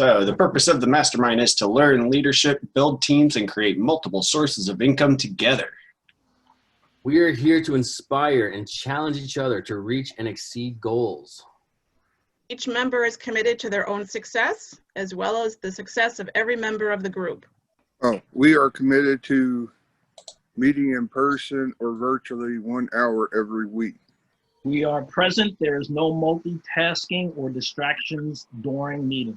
So the purpose of the Mastermind is to learn leadership, build teams, and create multiple sources of income together. We are here to inspire and challenge each other to reach and exceed goals. Each member is committed to their own success, as well as the success of every member of the group. We are committed to meeting in person or virtually 1 hour every week. We are present. There is no multitasking or distractions during meetings.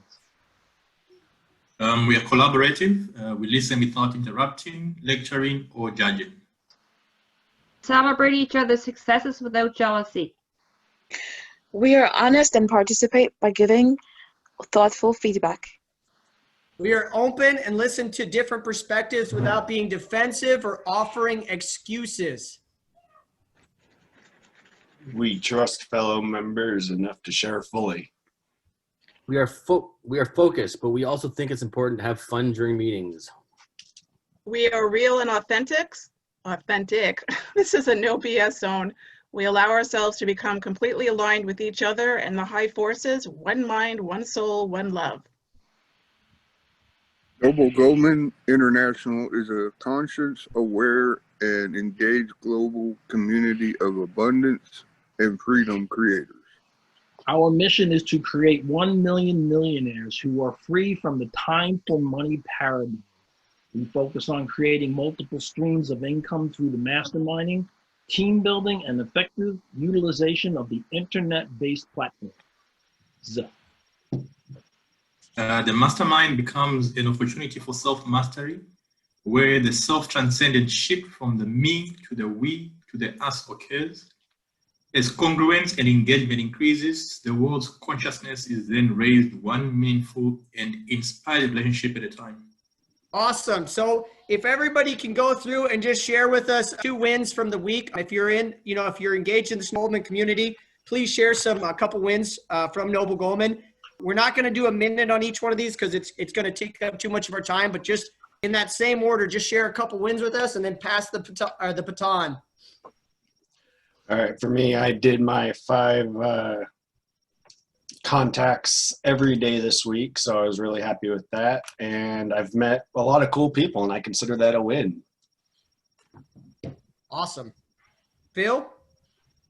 We are collaborative. We listen without interrupting, lecturing, or judging. Celebrate each other's successes without jealousy. We are honest and participate by giving thoughtful feedback. We are open and listen to different perspectives without being defensive or offering excuses. We trust fellow members enough to share fully. We are focused, but we also think it's important to have fun during meetings. We are real and authentic. This is a no BS zone. We allow ourselves to become completely aligned with each other and the high forces, one mind, one soul, one love. Goldman International is a conscious, aware, and engaged global community of abundance and freedom creators. Our mission is to create 1 million millionaires who are free from the time for money paradigm. We focus on creating multiple streams of income through the masterminding, team building, and effective utilization of the internet-based platform. The mastermind becomes an opportunity for self-mastery, where the self-transcendent shift from the me to the we to the us occurs. As congruence and engagement increases, the world's consciousness is then raised one meaningful and inspired relationship at a time. Awesome. So if everybody can go through and just share with us 2 wins from the week. If you're if you're engaged in the Goldman community, please share a couple wins from Noble Goldman. We're not going to do a minute on each one of these because it's going to take up too much of our time, but just in that same order, just share a couple wins with us and then pass the baton. All right, for me, I did my 5 contacts every day this week, so I was really happy with that. And I've met a lot of cool people, and I consider that a win. Awesome. Phil?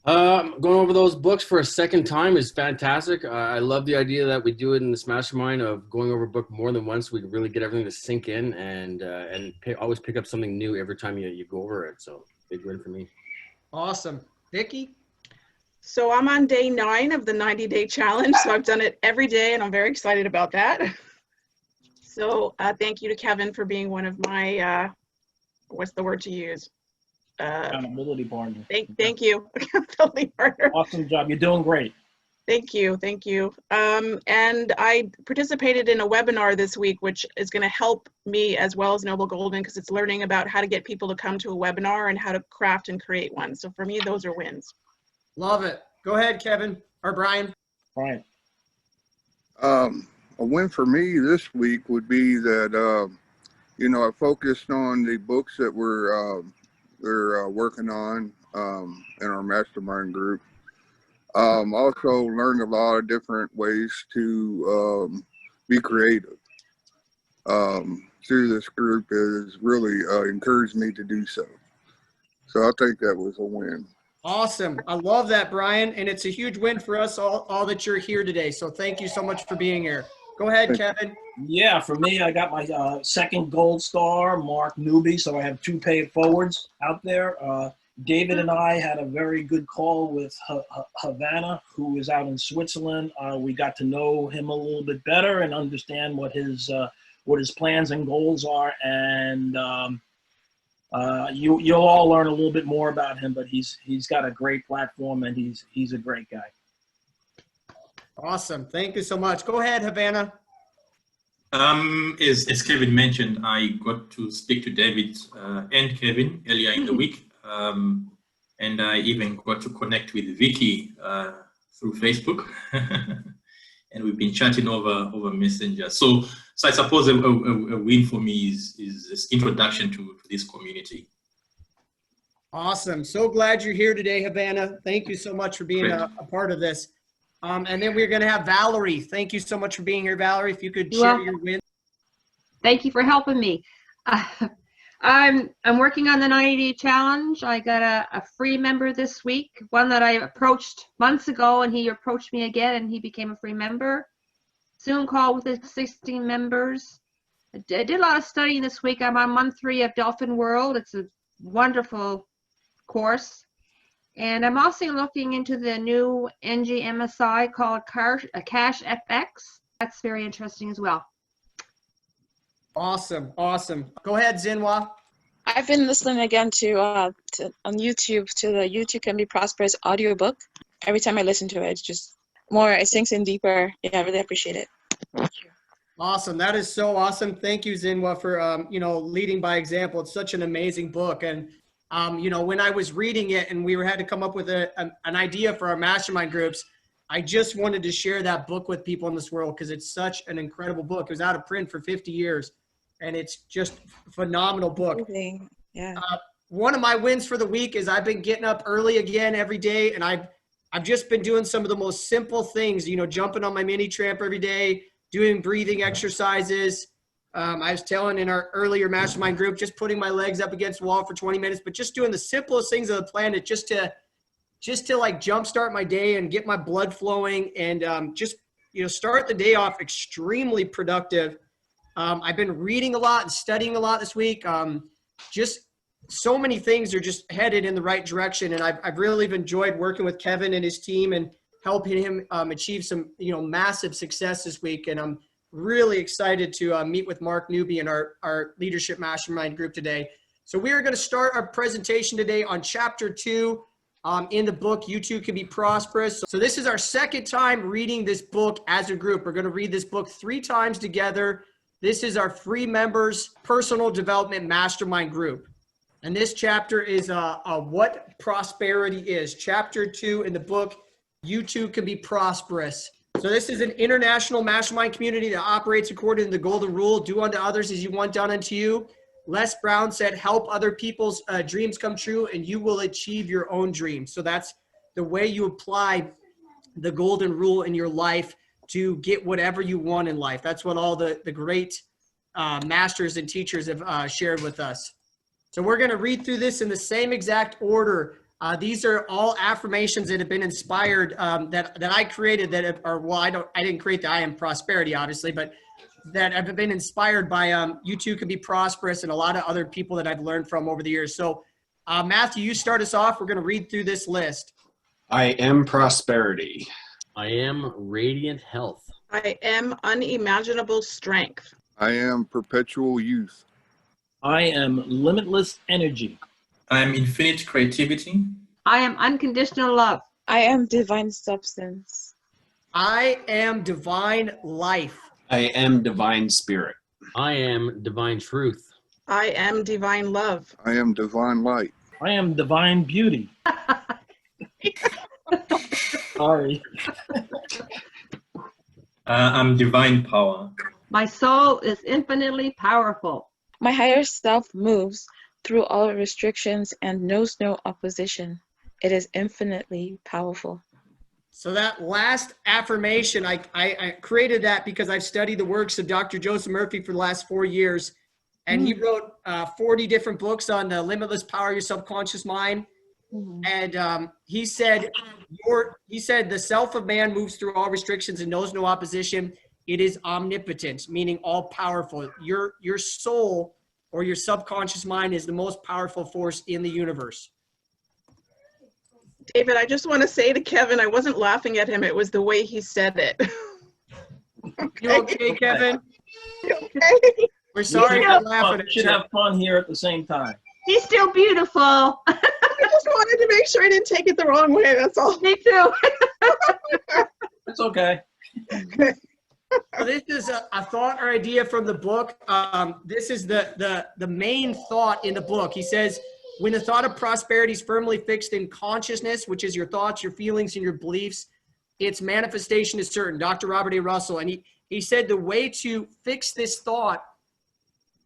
Going over those books for a second time is fantastic. I love the idea that we do it in this mastermind of going over a book more than once. We can really get everything to sink in and always pick up something new every time you go over it. So big win for me. Awesome. Vicky? So I'm on day 9 of the 90-day challenge. So I've done it every day and I'm very excited about that. So thank you to Kevin for being one of my, what's the word to use? Accountability partner. Thank you. Accountability partner. Awesome job. You're doing great. Thank you. Thank you. And I participated in a webinar this week, which is going to help me as well as Noble Goldman because it's learning about how to get people to come to a webinar and how to craft and create one. So for me, those are wins. Love it. Go ahead, Kevin or Brian. Brian. A win for me this week would be that, I focused on the books that we're working on in our mastermind group. Also learned a lot of different ways to be creative. Through this group has really encouraged me to do so. So I think that was a win. Awesome. I love that, Brian. And it's a huge win for us all that you're here today. So thank you so much for being here. Go ahead, Kevin. Yeah, for me, I got my 2nd gold star, Mark Newby. So I have 2 paid forwards out there. David and I had a very good call with Havana, who is out in Switzerland. We got to know him a little bit better and understand what his plans and goals are. And you'll all learn a little bit more about him, but he's got a great platform and he's a great guy. Awesome. Thank you so much. Go ahead, Havana. As Kevin mentioned, I got to speak to David and Kevin earlier in the week. And I even got to connect with Vicky through Facebook. And we've been chatting over Messenger. So I suppose a win for me is this introduction to this community. Awesome. So glad you're here today, Havana. Thank you so much for being a part of this. And then we're going to have Valerie. Thank you so much for being here, Valerie. If you could You're share welcome. your win. Thank you for helping me. I'm working on the 90-day challenge. I got a free member this week, one that I approached months ago, and he approached me again, and he became a free member. Zoom call with existing members. I did a lot of studying this week. I'm on month 3 of Dolphin World. It's a wonderful course. And I'm also looking into the new NGMSI called Cash FX. That's very interesting as well. Awesome. Awesome. Go ahead, Zinwa. I've been listening again to on YouTube to the YouTube Can Be Prosperous audiobook. Every time I listen to it, it's just more, it sinks in deeper. Yeah, I really appreciate it. Thank you. Awesome. That is so awesome. Thank you, Zinwa, for, leading by example. It's such an amazing book. And, when I was reading it and we had to come up with an idea for our mastermind groups, I just wanted to share that book with people in this world because it's such an incredible book. It was out of print for 50 years and it's just a phenomenal book. Amazing. Yeah. One of my wins for the week is I've been getting up early again every day, and I've just been doing some of the most simple things, jumping on my mini tramp every day, doing breathing exercises. I was telling in our earlier mastermind group, just putting my legs up against the wall for 20 minutes, but just doing the simplest things on the planet just to like jumpstart my day and get my blood flowing and start the day off extremely productive. I've been reading a lot and studying a lot this week. Just so many things are just headed in the right direction. And I've really enjoyed working with Kevin and his team and helping him achieve some, massive success this week. And I'm really excited to meet with Mark Newby and our leadership mastermind group today. So we are going to start our presentation today on chapter 2 in the book, You Too Can Be Prosperous. So this is our second time reading this book as a group. We're going to read this book 3 times together. This is our free members personal development mastermind group. And this chapter is what prosperity is. Chapter 2 in the book, You Too Can Be Prosperous. So this is an international mastermind community that operates according to the golden rule, do unto others as you want done unto you. Les Brown said, help other people's dreams come true and you will achieve your own dreams. So that's the way you apply the golden rule in your life to get whatever you want in life. That's what all the great masters and teachers have shared with us. So we're going to read through this in the same exact order. These are all affirmations that have been inspired that I created I didn't create the I Am Prosperity, obviously, but that have been inspired by You Too Can Be Prosperous and a lot of other people that I've learned from over the years. So Matthew, you start us off. We're going to read through this list. I am prosperity. I am radiant health. I am unimaginable strength. I am perpetual youth. I am limitless energy. I am infinite creativity. I am unconditional love. I am divine substance. I am divine life. I am divine spirit. I am divine truth. I am divine love. I am divine light. I am divine beauty. Sorry. I'm divine power. My soul is infinitely powerful. My higher self moves through all restrictions and knows no opposition. It is infinitely powerful. So that last affirmation, I created that because I've studied the works of Dr. Joseph Murphy for the last 4 years. And he wrote 40 different books on the limitless power of your subconscious mind. And he said, the self of man moves through all restrictions and knows no opposition. It is omnipotent, meaning all powerful. Your soul or your subconscious mind is the most powerful force in the universe. David, I just want to say to Kevin, I wasn't laughing at him. It was the way he said it. You okay, Kevin? Okay. We're sorry for laughing We at should you. have fun here at the same time. He's still beautiful. I just wanted to make sure I didn't take it the wrong way. That's all. Me too. It's okay. So this is a thought or idea from the book. This is the main thought in the book. He says, when the thought of prosperity is firmly fixed in consciousness, which is your thoughts, your feelings, and your beliefs, its manifestation is certain. Dr. Robert A. Russell. And he said the way to fix this thought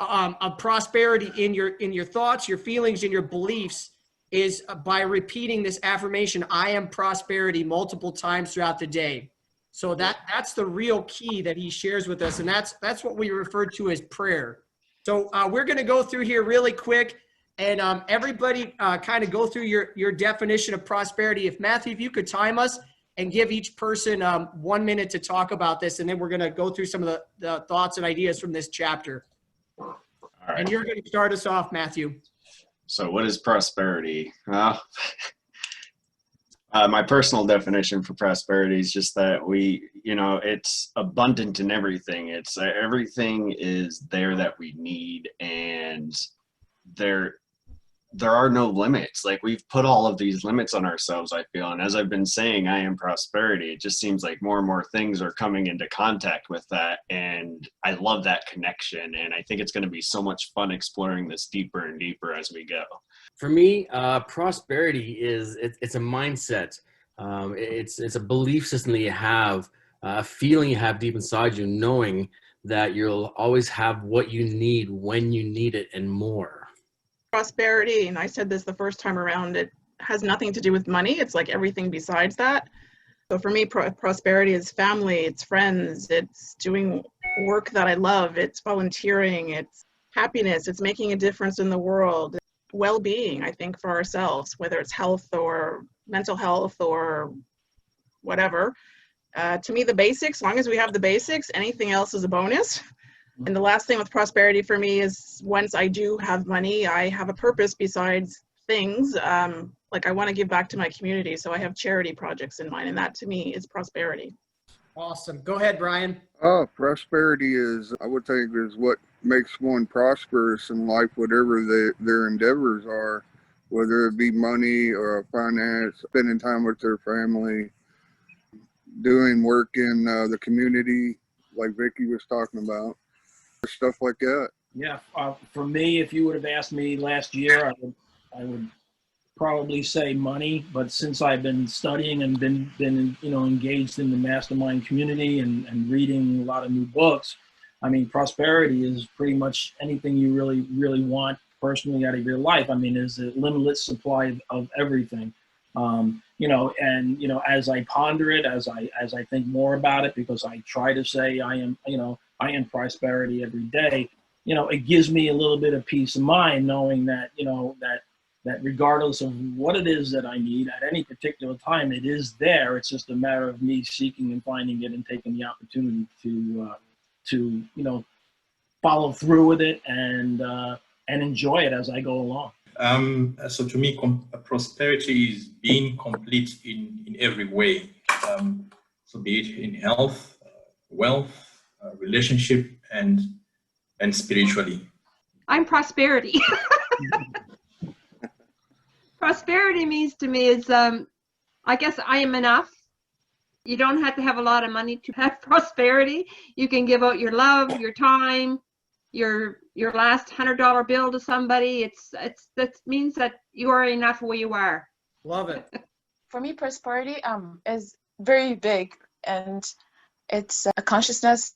of prosperity in your thoughts, your feelings, and your beliefs is by repeating this affirmation, I am prosperity, multiple times throughout the day. So that's the real key that he shares with us. And that's what we refer to as prayer. So we're going to go through here really quick, and everybody kind of go through your definition of prosperity. If Matthew, if you could time us and give each person 1 minute to talk about this, and then we're going to go through some of the thoughts and ideas from this chapter. All right. And you're going to start us off, Matthew. So what is prosperity? My personal definition for prosperity is just that it's abundant in everything. It's everything is there that we need, and there are no limits. Like, we've put all of these limits on ourselves, I feel. And as I've been saying, I am prosperity. It just seems like more and more things are coming into contact with that. And I love that connection. And I think it's going to be so much fun exploring this deeper and deeper as we go. For me, prosperity it's a mindset. It's a belief system that you have, a feeling you have deep inside you, knowing that you'll always have what you need when you need it and more. Prosperity, and I said this the first time around, it has nothing to do with money. It's like everything besides that. So for me, prosperity is family, it's friends, it's doing work that I love, it's volunteering, it's happiness, it's making a difference in the world, well-being, I think, for ourselves, whether it's health or mental health or whatever. To me, the basics, as long as we have the basics, anything else is a bonus. And the last thing with prosperity for me is, once I do have money, I have a purpose besides things. Like, I want to give back to my community, so I have charity projects in mind, and that to me is prosperity. Awesome. Go ahead, Brian. Prosperity is, I would think, is what makes one prosperous in life, whatever their endeavors are, whether it be money or finance, spending time with their family, doing work in the community, like Vicky was talking about. Stuff like that. Yeah, for me, if you would have asked me last year, I would probably say money. But since I've been studying and been engaged in the Mastermind community and reading a lot of new books, I mean, prosperity is pretty much anything you really want personally out of your life. I mean, there's a limitless supply of everything. As I ponder it, as I think more about it, because I try to say I am prosperity every day, it gives me a little bit of peace of mind knowing that, that regardless of what it is that I need at any particular time, it is there. It's just a matter of me seeking and finding it and taking the opportunity to follow through with it and enjoy it as I go along. So to me, prosperity is being complete in every way. So be it in health, wealth, relationship, and spiritually. I'm prosperity. Prosperity means to me is, I guess I am enough. You don't have to have a lot of money to have prosperity. You can give out your love, your time, your last $100 bill to somebody. That means that you are enough where you are. Love it. For me, prosperity is very big, and it's a consciousness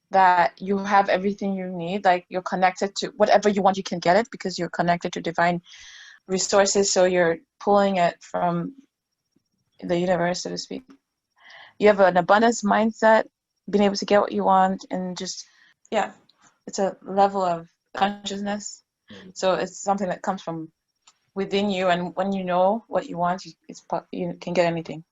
that you have everything you need. Like, you're connected to whatever you want, you can get it because you're connected to divine resources. So you're pulling it from the universe, so to speak. You have an abundance mindset, being able to get what you want, and just, it's a level of consciousness. So it's something that comes from within you, and when you know what you want, you can get anything.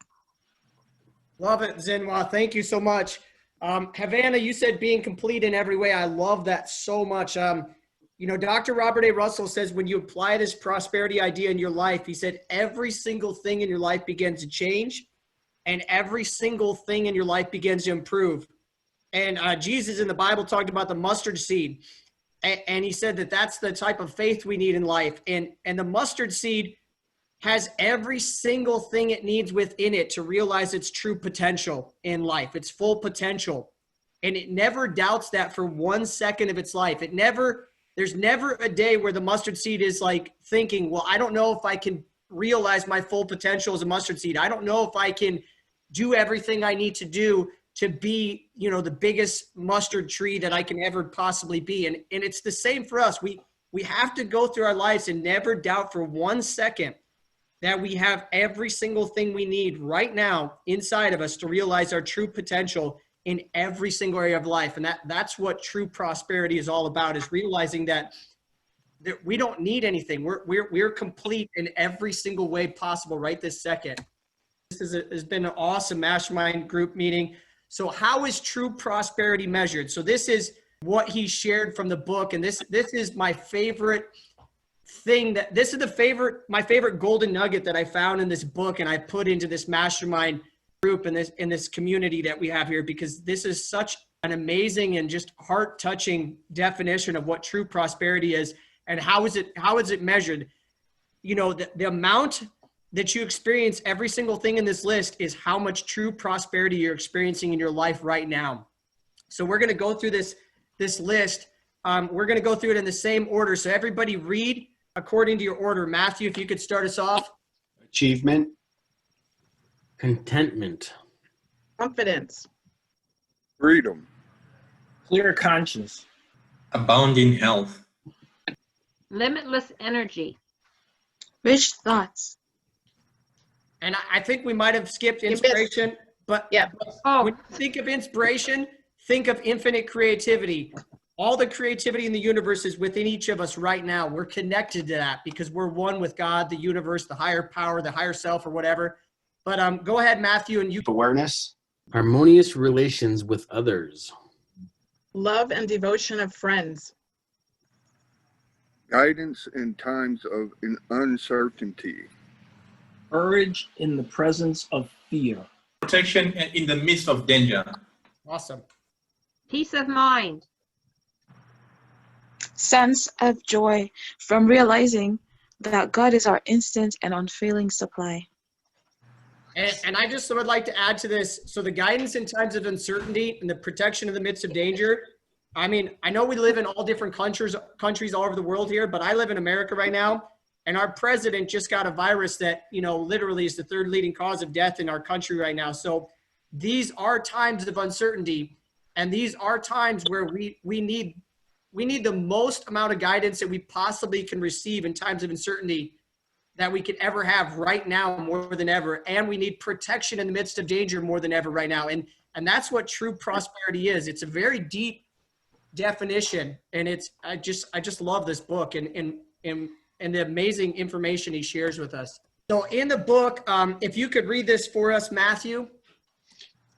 Love it, Zinwa. Thank you so much. Havana, you said being complete in every way. I love that so much. Dr. Robert A. Russell says when you apply this prosperity idea in your life, he said every single thing in your life begins to change, and every single thing in your life begins to improve. And Jesus in the Bible talked about the mustard seed, and he said that that's the type of faith we need in life. And the mustard seed has every single thing it needs within it to realize its true potential in life, its full potential. And it never doubts that for 1 second of its life. There's never a day where the mustard seed is like thinking, well, I don't know if I can realize my full potential as a mustard seed. I don't know if I can do everything I need to do to be, the biggest mustard tree that I can ever possibly be. And it's the same for us. We have to go through our lives and never doubt for 1 second that we have every single thing we need right now inside of us to realize our true potential in every single area of life. And that's what true prosperity is all about, is realizing that we don't need anything. We're complete in every single way possible right this second. This has been an awesome mastermind group meeting. So how is true prosperity measured? So this is what he shared from the book. And this is my favorite thing, my favorite golden nugget that I found in this book, and I put into this mastermind group in this community that we have here, because this is such an amazing and just heart-touching definition of what true prosperity is. And how is it measured? You know, the amount that you experience every single thing in this list is how much true prosperity you're experiencing in your life right now. So we're going to go through this list. We're going to go through it in the same order. So everybody read according to your order. Matthew, if you could start us off. Achievement. Contentment. Confidence. Freedom. Clear conscience. Abounding health. Limitless energy. Rich thoughts. And I think we might have skipped inspiration, but Yeah. Oh, when you think of inspiration, think of infinite creativity. All the creativity in the universe is within each of us right now. We're connected to that because we're one with God, the universe, the higher power, the higher self, or whatever. But go ahead, Matthew, and you. Awareness. Harmonious relations with others. Love and devotion of friends. Guidance in times of uncertainty. Courage in the presence of fear. Protection in the midst of danger. Awesome. peace of mind. Sense of joy from realizing that God is our instant and unfailing supply. And I just would like to add to this. So the guidance in times of uncertainty and the protection in the midst of danger. I mean, I know we live in all different countries all over the world here, but I live in America right now. And our president just got a virus that, you know, literally is the third leading cause of death in our country right now. So these are times of uncertainty. And these are times where we need the most amount of guidance that we possibly can receive in times of uncertainty that we could ever have right now more than ever. And we need protection in the midst of danger more than ever right now. And that's what true prosperity is. It's a very deep definition. And I just love this book and the amazing information he shares with us. So in the book, if you could read this for us, Matthew.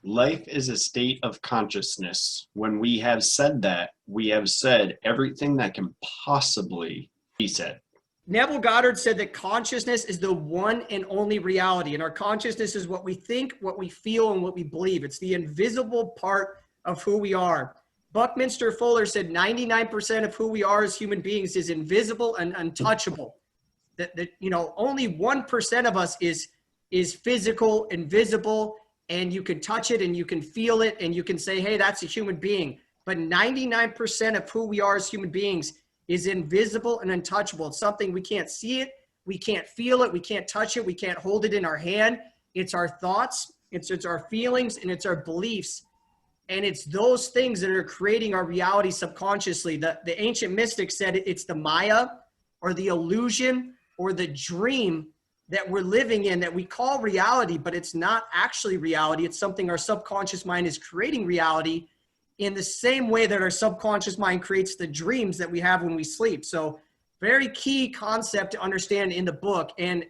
Life is a state of consciousness. When we have said that, we have said everything that can possibly be said. Neville Goddard said that consciousness is the one and only reality. And our consciousness is what we think, what we feel, and what we believe. It's the invisible part of who we are. Buckminster Fuller said 99% of who we are as human beings is invisible and untouchable. That only 1% of us is physical, invisible, and you can touch it and you can feel it and you can say, hey, that's a human being. But 99% of who we are as human beings is invisible and untouchable. It's something we can't see it, we can't feel it, we can't touch it, we can't hold it in our hand. It's our thoughts, it's our feelings, and it's our beliefs. And it's those things that are creating our reality subconsciously. The ancient mystics said it's the Maya or the illusion or the dream that we're living in that we call reality, but it's not actually reality. It's something our subconscious mind is creating reality in the same way that our subconscious mind creates the dreams that we have when we sleep. So very key concept to understand in the book. And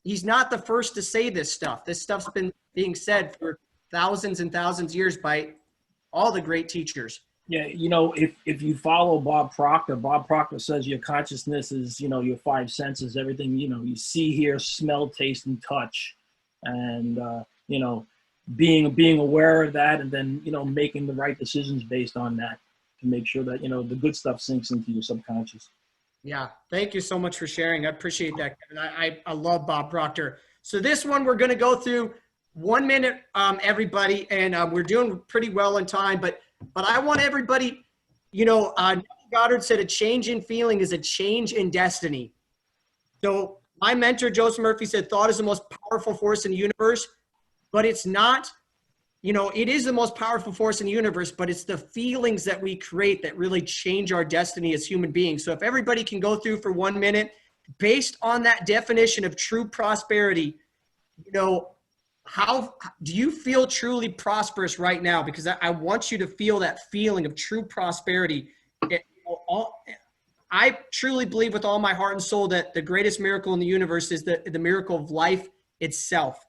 he's not the first to say this stuff. This stuff's been being said for thousands and thousands of years by all the great teachers. Yeah, if you follow Bob Proctor says your consciousness is, your five senses, everything, you see, hear, smell, taste, and touch. And, being aware of that and then, making the right decisions based on that to make sure that, the good stuff sinks into your subconscious. Yeah, thank you so much for sharing. I appreciate that, Kevin. I love Bob Proctor. So this one, we're going to go through 1 minute, everybody, and we're doing pretty well in time, but I want everybody, Neville Goddard said a change in feeling is a change in destiny. So my mentor, Joseph Murphy, said thought is the most powerful force in the universe, but it's not you know, it is the most powerful force in the universe, but it's the feelings that we create that really change our destiny as human beings. So if everybody can go through for 1 minute, based on that definition of true prosperity, you know, how do you feel truly prosperous right now? Because I want you to feel that feeling of true prosperity. I truly believe with all my heart and soul that the greatest miracle in the universe is the miracle of life itself.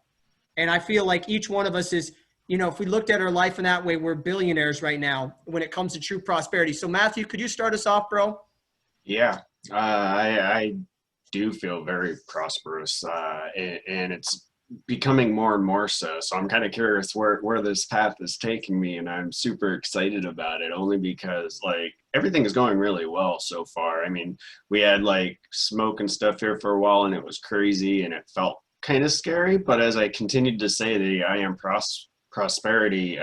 And I feel like each one of us is, you know, if we looked at our life in that way, we're billionaires right now when it comes to true prosperity. So Matthew, could you start us off, bro? Yeah, I do feel very prosperous, and it's becoming more and more so. So I'm kind of curious where this path is taking me, and I'm super excited about it, only because like everything is going really well so far. I mean, we had like smoke and stuff here for a while, and it was crazy, and it felt kind of scary. But as I continued to say the I am prosperity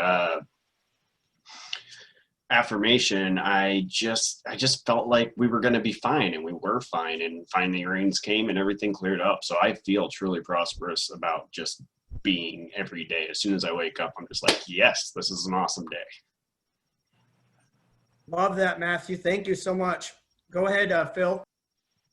affirmation, I just felt like we were going to be fine, and we were fine, and finally rains came and everything cleared up. So I feel truly prosperous about just being every day. As soon as I wake up, I'm just like, yes, this is an awesome day. Love that, Matthew. Thank you so much. Go ahead, Phil.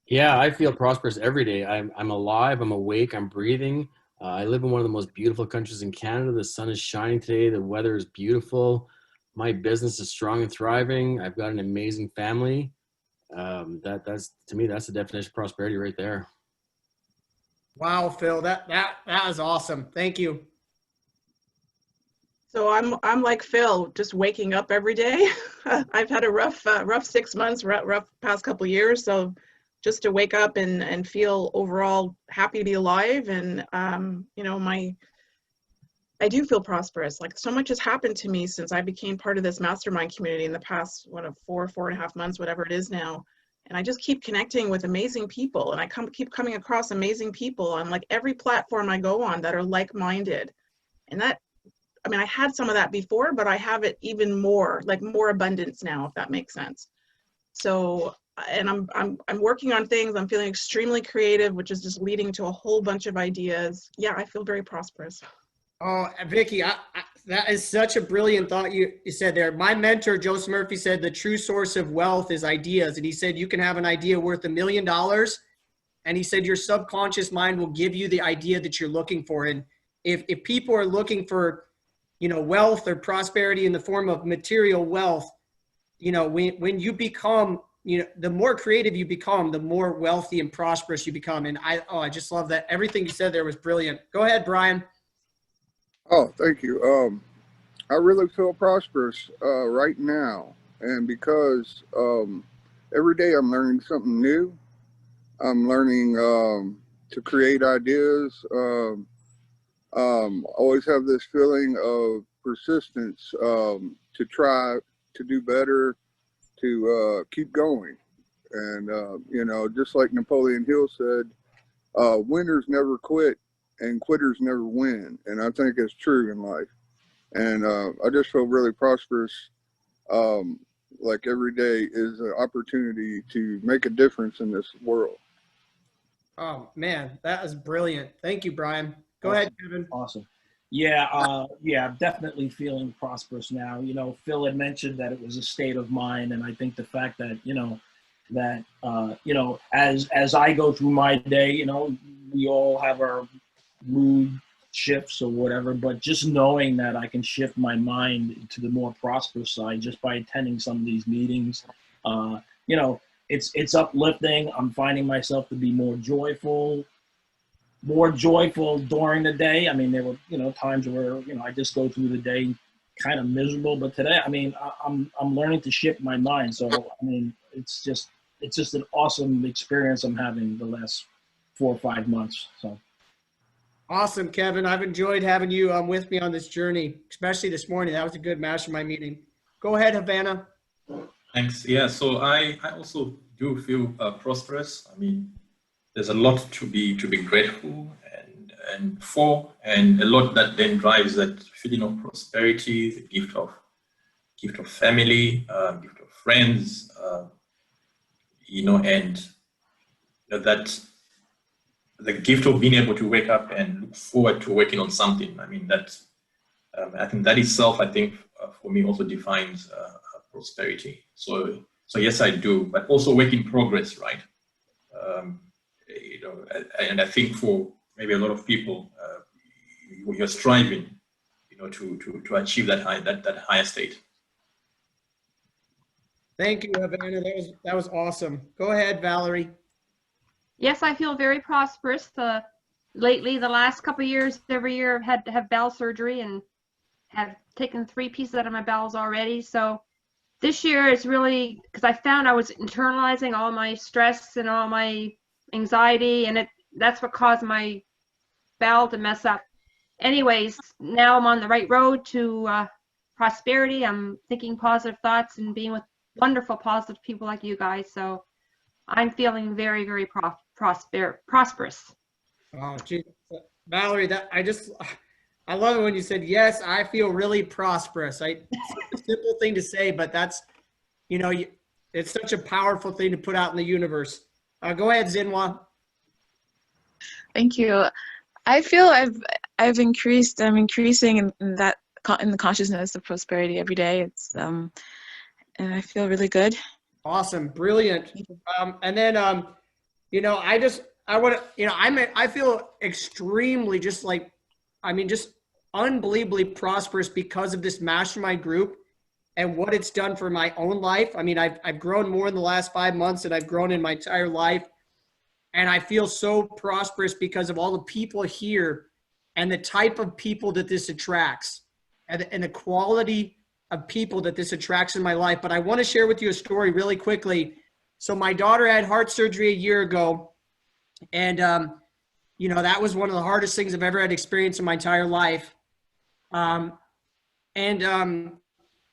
Yeah, I feel prosperous every day. I'm alive, I'm awake, I'm breathing. I live in one of the most beautiful countries in Canada. The sun is shining today, the weather is beautiful. My business is strong and thriving. I've got an amazing family. That's to me, that's the definition of prosperity right there. Wow, Phil, that is awesome. Thank you. So I'm like Phil, just waking up every day. I've had a rough 6 months, rough past couple of years. So just to wake up and feel overall happy to be alive, and you know, I do feel prosperous. Like so much has happened to me since I became part of this mastermind community in the past, 4.5 months, whatever it is now. And I just keep connecting with amazing people, and I keep coming across amazing people on like every platform I go on that are like-minded. And that, I mean, I had some of that before, but I have it even more, like more abundance now, if that makes sense. So, and I'm working on things. I'm feeling extremely creative, which is just leading to a whole bunch of ideas. Yeah, I feel very prosperous. Oh, Vicky, that is such a brilliant thought you said there. My mentor, Joseph Murphy, said the true source of wealth is ideas. And he said you can have an idea worth $1 million. And he said your subconscious mind will give you the idea that you're looking for. And if people are looking for, you know, wealth or prosperity in the form of material wealth, you know, when you become, you know, the more creative you become, the more wealthy and prosperous you become. And I just love that. Everything you said there was brilliant. Go ahead, Brian. Oh, thank you. I really feel prosperous right now, and because every day I'm learning something new. I'm learning to create ideas. Always have this feeling of persistence to try to do better, to keep going. And you know, just like Napoleon Hill said, winners never quit and quitters never win. And I think it's true in life. And I just feel really prosperous. Like every day is an opportunity to make a difference in this world. Oh man, that is brilliant. Thank you, Brian. Go ahead, Kevin. Awesome. Yeah, I'm definitely feeling prosperous now. You know, Phil had mentioned that it was a state of mind, and I think the fact that, you know, as I go through my day, you know, we all have our mood shifts or whatever, but just knowing that I can shift my mind to the more prosperous side just by attending some of these meetings, you know, it's uplifting. I'm finding myself to be more joyful during the day. I mean, there were, you know, times where, you know, I just go through the day kind of miserable, but today, I mean, I'm learning to shift my mind. So, I mean, it's just an awesome experience I'm having the last 4 or 5 months. So. Awesome, Kevin. I've enjoyed having you with me on this journey, especially this morning. That was a good mastermind meeting. Go ahead, Havana. Thanks. Yeah, so I also do feel prosperous. I mean, there's a lot to be grateful and for, and a lot that then drives that feeling of prosperity, the gift of family, gift of friends, you know, and that the gift of being able to wake up and look forward to working on something. I mean, that I think that itself, I think, for me also defines prosperity. So yes, I do, but also work in progress, right? You know, and I think for maybe a lot of people, you're striving, you know, to achieve that higher state. Thank you, Havana. That was awesome. Go ahead, Valerie. Yes, I feel very prosperous. Lately, the last couple of years, every year I've had to have bowel surgery and have taken 3 pieces out of my bowels already. So this year is really, because I found I was internalizing all my stress and all my anxiety, and that's what caused my bowel to mess up. Anyways, now I'm on the right road to prosperity. I'm thinking positive thoughts and being with wonderful, positive people like you guys. So I'm feeling very, very prosperous. Oh, geez. Valerie, I love it when you said, yes, I feel really prosperous. It's a simple thing to say, but that's, you know, it's such a powerful thing to put out in the universe. Go ahead, Zinwa. Thank you. I feel I'm increasing in the consciousness of prosperity every day. It's and I feel really good. Awesome, brilliant. And then you know, I feel extremely just unbelievably prosperous because of this mastermind group and what it's done for my own life. I mean, I've grown more in the last 5 months than I've grown in my entire life. And I feel so prosperous because of all the people here and the type of people that this attracts and the quality of people that this attracts in my life. But I want to share with you a story really quickly. So my daughter had heart surgery a year ago. And, you know, that was one of the hardest things I've ever had experience in my entire life.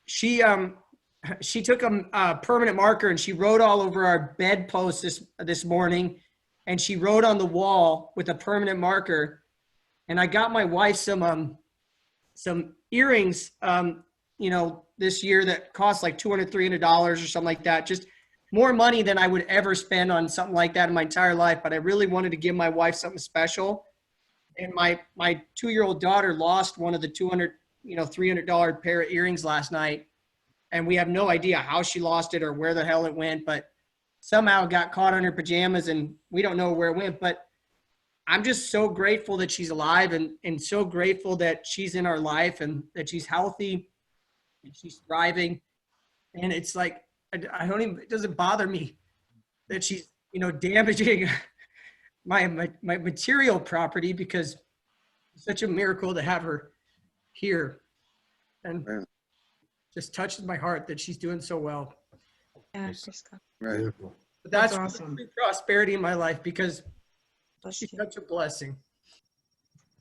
She took a permanent marker and she wrote all over our bedpost this morning. And she wrote on the wall with a permanent marker. And I got my wife some earrings, you know, this year that cost like $200, $300 or something like that. Just more money than I would ever spend on something like that in my entire life. But I really wanted to give my wife something special. And my 2-year-old daughter lost one of the $200, $300 pair of earrings last night. And we have no idea how she lost it or where the hell it went, but somehow it got caught on her pajamas and we don't know where it went. But I'm just so grateful that she's alive and so grateful that she's in our life and that she's healthy and she's thriving. And it's like, it doesn't bother me that she's, damaging my material property, because it's such a miracle to have her here. And just touches my heart that she's doing so well. Yeah, Right. But that's awesome. Prosperity in my life, because she's such a blessing.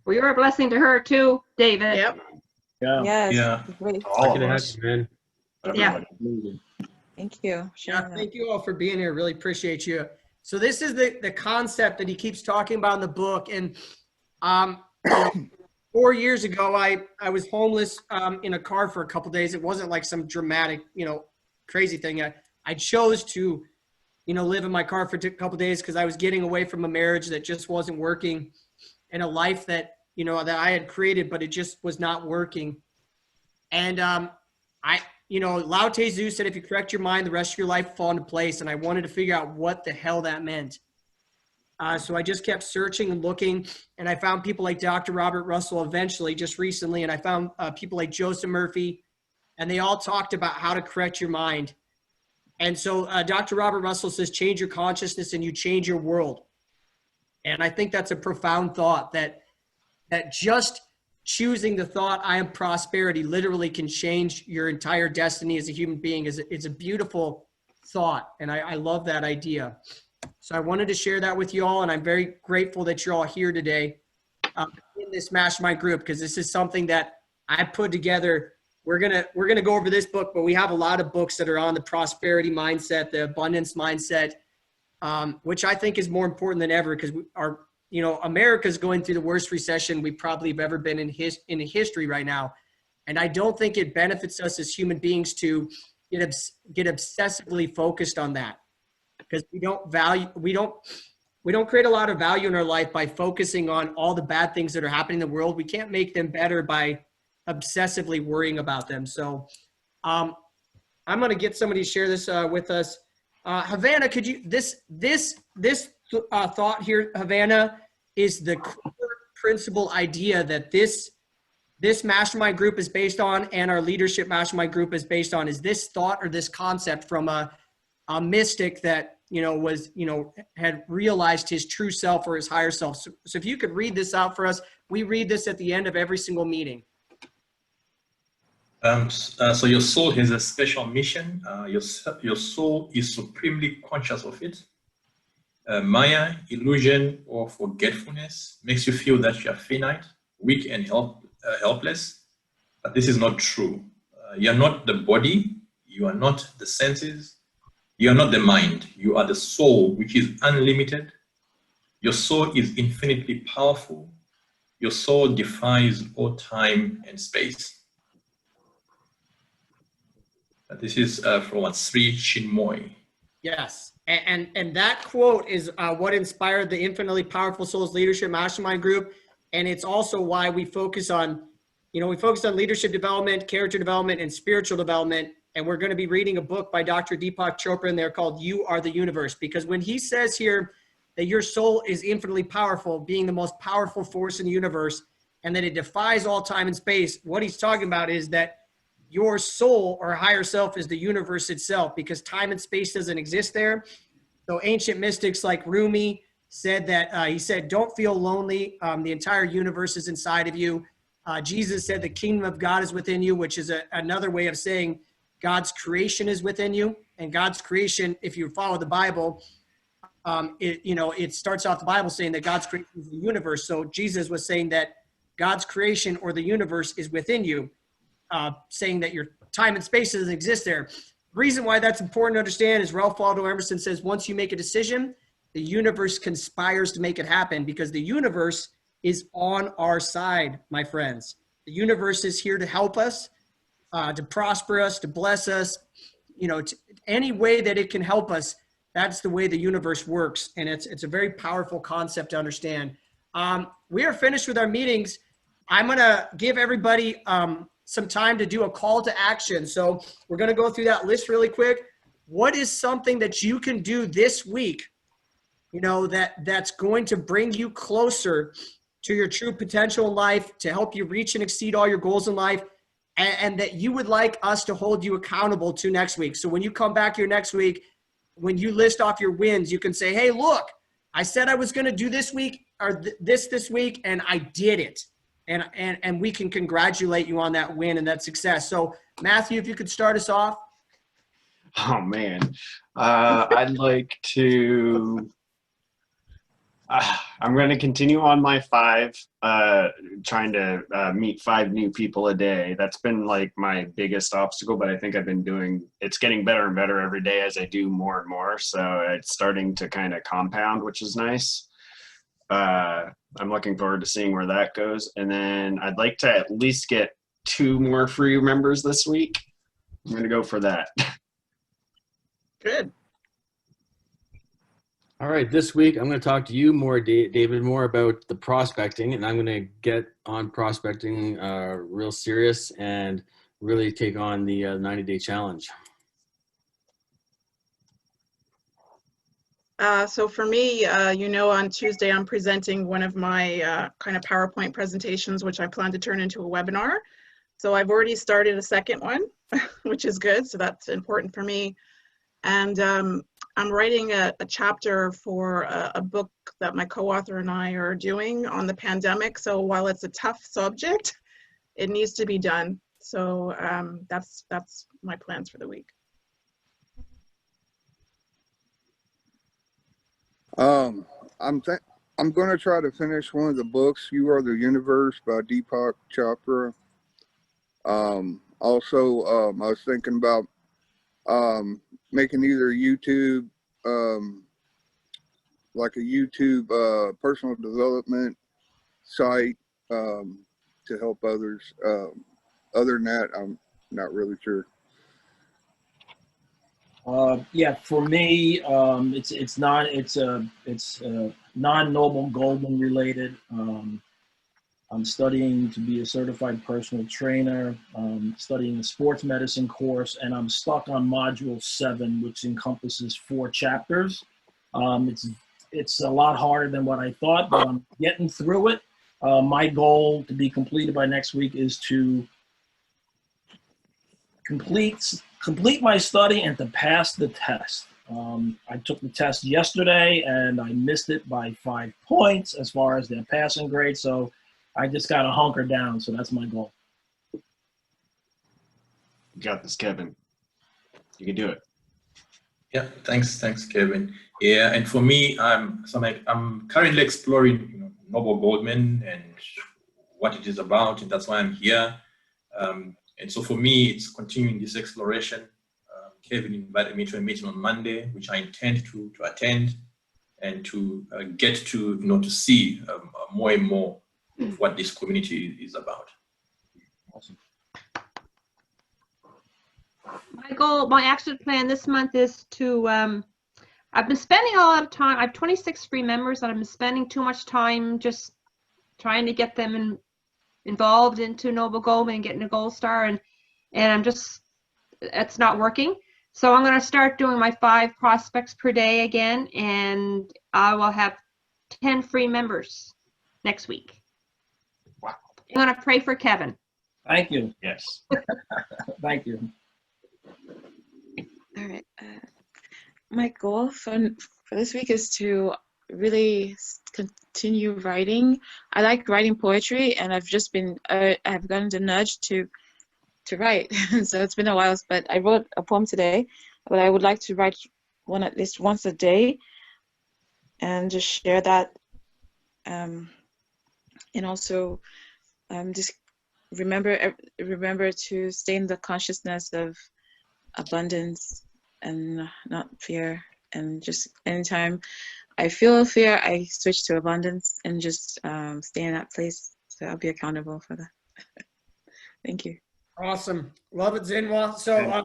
Well, you're a blessing to her too, David. Yep. Yes. Yeah. Great. All of Lucky to have us. you, man. Yeah. Thank you. Yeah, thank you all for being here. Really appreciate you. So this is the concept that he keeps talking about in the book. And 4 years ago, I was homeless in a car for a couple of days. It wasn't like some dramatic, crazy thing. I chose to, live in my car for a couple of days because I was getting away from a marriage that just wasn't working, and a life that, that I had created, but it just was not working. And Lao Tzu said, if you correct your mind, the rest of your life will fall into place. And I wanted to figure out what the hell that meant. So I just kept searching and looking, and I found people like Dr. Robert Russell eventually, just recently, and I found people like Joseph Murphy, and they all talked about how to correct your mind. And so Dr. Robert Russell says, change your consciousness and you change your world. And I think that's a profound thought, that just choosing the thought, I am prosperity, literally can change your entire destiny as a human being. It's a beautiful thought, and I love that idea. So I wanted to share that with you all, and I'm very grateful that you're all here today in this mastermind group, because this is something that I put together. We're gonna go over this book, but we have a lot of books that are on the prosperity mindset, the abundance mindset, which I think is more important than ever, because America's going through the worst recession we probably have ever been in history right now, and I don't think it benefits us as human beings to get obsessively focused on that, because we don't create a lot of value in our life by focusing on all the bad things that are happening in the world. We can't make them better by obsessively worrying about them. So I'm going to get somebody to share this with us. Havana, could you, this thought here, Havana, is the core principal idea that this mastermind group is based on, and our leadership mastermind group is based on, is this thought or this concept from a mystic that, was, had realized his true self or his higher self. So if you could read this out for us, we read this at the end of every single meeting. So your soul has a special mission. Your soul is supremely conscious of it. Maya, illusion, or forgetfulness makes you feel that you are finite, weak, and helpless. But this is not true. You are not the body. You are not the senses. You are not the mind. You are the soul, which is unlimited. Your soul is infinitely powerful. Your soul defies all time and space. This is from Sri Chinmoy. Yes. And that quote is what inspired the Infinitely Powerful Souls Leadership Mastermind Group. And it's also why we focus on, leadership development, character development, and spiritual development. And we're going to be reading a book by Dr. Deepak Chopra in there called You Are the Universe. Because when he says here that your soul is infinitely powerful, being the most powerful force in the universe, and that it defies all time and space, what he's talking about is that your soul or higher self is the universe itself, because time and space doesn't exist there. So ancient mystics like Rumi said that, he said, don't feel lonely. The entire universe is inside of you. Jesus said the kingdom of God is within you, which is another way of saying God's creation is within you. And God's creation, if you follow the Bible, it starts off the Bible saying that God's creation is the universe. So Jesus was saying that God's creation or the universe is within you, saying that your time and space doesn't exist there. The reason why that's important to understand is Ralph Waldo Emerson says, once you make a decision, the universe conspires to make it happen, because the universe is on our side, my friends. The universe is here to help us, to prosper us, to bless us, any way that it can help us. That's the way the universe works. And it's a very powerful concept to understand. We are finished with our meetings. I'm going to give everybody some time to do a call to action. So we're going to go through that list really quick. What is something that you can do this week, that's going to bring you closer to your true potential in life, to help you reach and exceed all your goals in life, and that you would like us to hold you accountable to next week? So when you come back here next week, when you list off your wins, you can say, hey, look, I said I was going to do this week or this week, and I did it. And we can congratulate you on that win and that success. So Matthew, if you could start us off. Oh man, I'd like to, I'm going to continue on my 5, trying to meet 5 new people a day. That's been like my biggest obstacle, but I think it's getting better and better every day as I do more and more. So it's starting to kind of compound, which is nice. I'm looking forward to seeing where that goes. And then I'd like to at least get 2 more free members this week. I'm going to go for that. Good. All right, this week I'm going to talk to you more, David, more about the prospecting, and I'm going to get on prospecting real serious and really take on the 90-day challenge. So for me, on Tuesday, I'm presenting one of my kind of PowerPoint presentations, which I plan to turn into a webinar. So I've already started a second one, which is good. So that's important for me. And I'm writing a chapter for a book that my co-author and I are doing on the pandemic. So while it's a tough subject, it needs to be done. So that's my plans for the week. I'm going to try to finish one of the books, You Are the Universe by Deepak Chopra. Also, I was thinking about making either YouTube, like a YouTube personal development site to help others. Other than that, I'm not really sure. Yeah, for me, it's non-Noble Goldman related. I'm studying to be a certified personal trainer, studying a sports medicine course, and I'm stuck on module 7, which encompasses 4 chapters. It's a lot harder than what I thought, but I'm getting through it. My goal to be completed by next week is to complete my study and to pass the test. I took the test yesterday and I missed it by 5 points as far as their passing grade. So I just got to hunker down. So that's my goal. You got this, Kevin. You can do it. Yeah, thanks, Kevin. Yeah, and for me, I'm currently exploring Noble Goldman and what it is about, and that's why I'm here. And so for me, it's continuing this exploration. Kevin invited me to a meeting on Monday, which I intend to attend and to get to to see more and more of what this community is about. Awesome. My action plan this month is to, I've been spending a lot of time, I have 26 free members, and I've been spending too much time just trying to get them involved into Noble Goldman and getting a gold star, and I'm just, it's not working. So I'm going to start doing my 5 prospects per day again, and I will have 10 free members next week. Wow. I'm going to pray for Kevin. Thank you. Yes. Thank you. All right. My goal for this week is to really continue writing. I like writing poetry, and I've just been I've gotten the nudge to write. So it's been a while, but I wrote a poem today. But I would like to write one at least once a day, and just share that. And also, just remember to stay in the consciousness of abundance and not fear. And just anytime I feel fear, I switch to abundance and just stay in that place. So I'll be accountable for that. Thank you. Awesome. Love it, Zinwa. So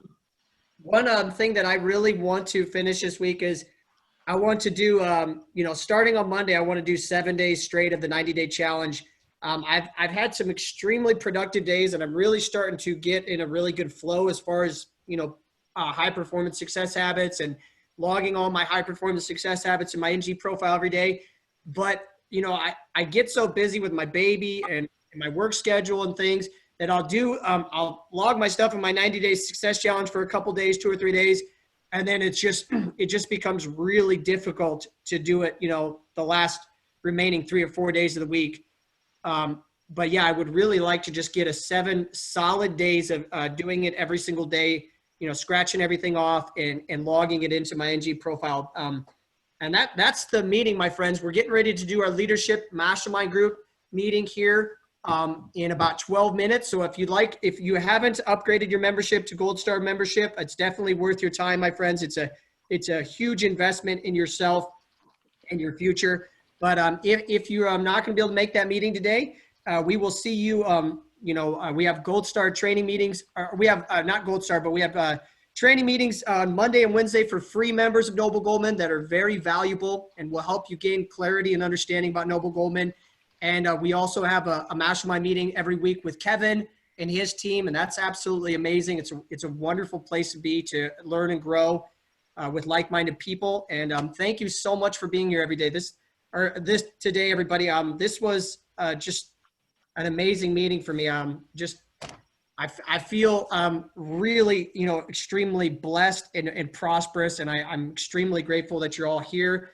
one thing that I really want to finish this week is I want to do, starting on Monday, I want to do 7 days straight of the 90-day challenge. I've had some extremely productive days, and I'm really starting to get in a really good flow as far as, high performance success habits and logging all my high performance success habits in my NG profile every day. But, I get so busy with my baby and my work schedule and things that I'll log my stuff in my 90-day success challenge for a couple days, 2 or 3 days. And then it just becomes really difficult to do it, the last remaining 3 or 4 days of the week. But yeah, I would really like to just get 7 solid days of doing it every single day, scratching everything off and logging it into my NG profile. And that's the meeting, my friends. We're getting ready to do our leadership mastermind group meeting here in about 12 minutes. So if you haven't upgraded your membership to Gold Star membership, it's definitely worth your time, my friends. It's a huge investment in yourself and your future. But if you're not going to be able to make that meeting today, we will see you. We have Gold Star training meetings. We have not Gold Star, but we have training meetings on Monday and Wednesday for free members of Noble Goldman that are very valuable and will help you gain clarity and understanding about Noble Goldman. And we also have a mastermind meeting every week with Kevin and his team, and that's absolutely amazing. It's a wonderful place to be, to learn and grow with like-minded people. And thank you so much for being here every day. This today, everybody. This was just an amazing meeting for me. I feel really, extremely blessed and prosperous, and I'm extremely grateful that you're all here.